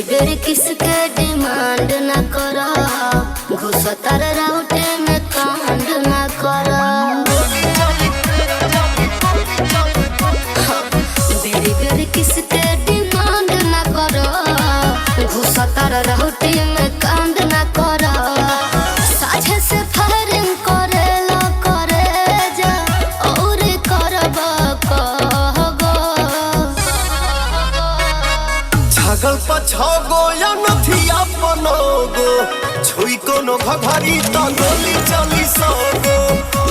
बेरी बेरी किसके डिमांड न करा, घुसतर राउटे में कांड न करा। बेरी बेरी किसके डिमांड न करा, घुसतर राउटे में कांड न करा। साझे से फायरिंग करे ला करे जा और करबा कहबो। छागल पछागो या नथिया पनोगो, छुई कोनो घघरी त गोली चली सोगो।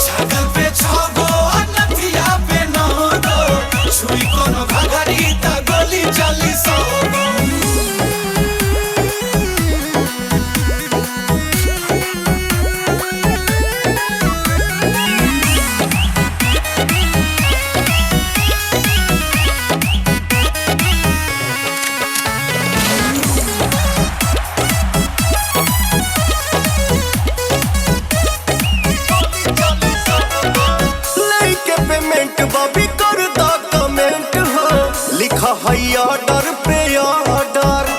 छागल पे छागो आ नथिया पे नगो, छुई कोनो घघरी त गोली चली सोगो। बॉबी कर दा कमेंट हो, लिखा है ऑर्डर पे ऑर्डर।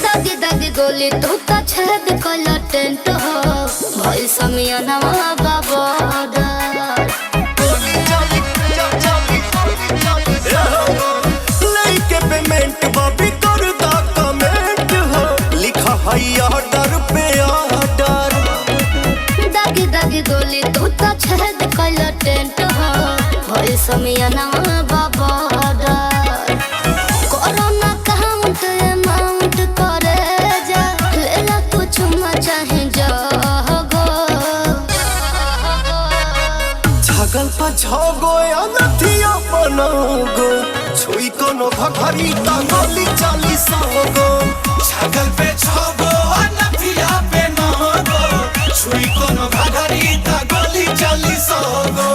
दागी दागी गोली तू तो छेद कला टेंट हो, भाई समिया नवा बाबा। लेके पेमेंट बॉबी कर दा कमेंट हो, लिखा है ऑर्डर पे ऑर्डर। दागी दागी गोली तू तो छेद कला टेंट हो, भाई समिया नवा बाबा। कोरोना काउंट अमाउंट करे जा, लेला कुछ चाहे जागो। छागल पछागो या नथिया पनोगो, छुई कोनो घघरी त गोली चली सोगो। छागल पे छागो आ नथिया पे नगो, छुई कोनो घघरी त गोली चली सोगो।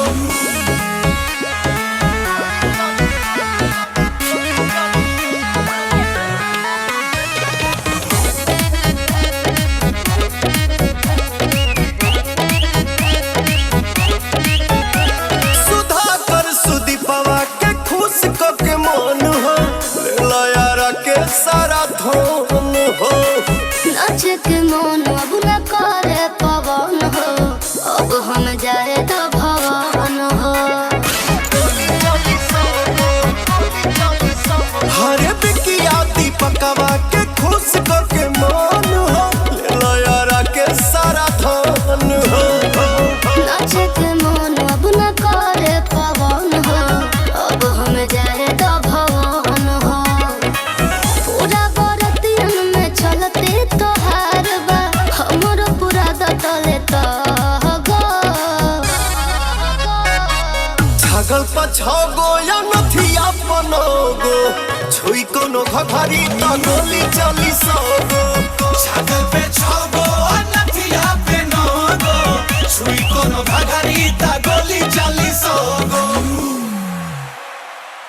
के मन हो लयारा के सारा धन हो। नाचे के मन अब न करे पवन हो, अब हम जाए तो भवन हो। हरे बिकिया दीपकवा के खुश के मन हो लयारा के सारा धन हो। नाचे के मन अब न करे पवन हो, अब हम जाए तो भवन हो। पूरा बरतियन में चलते तोहार बा, हमर पूरा दतले तो गो। छागल पछागो या नथिया पनोगो, छुई कोनो घघरी त गोली चली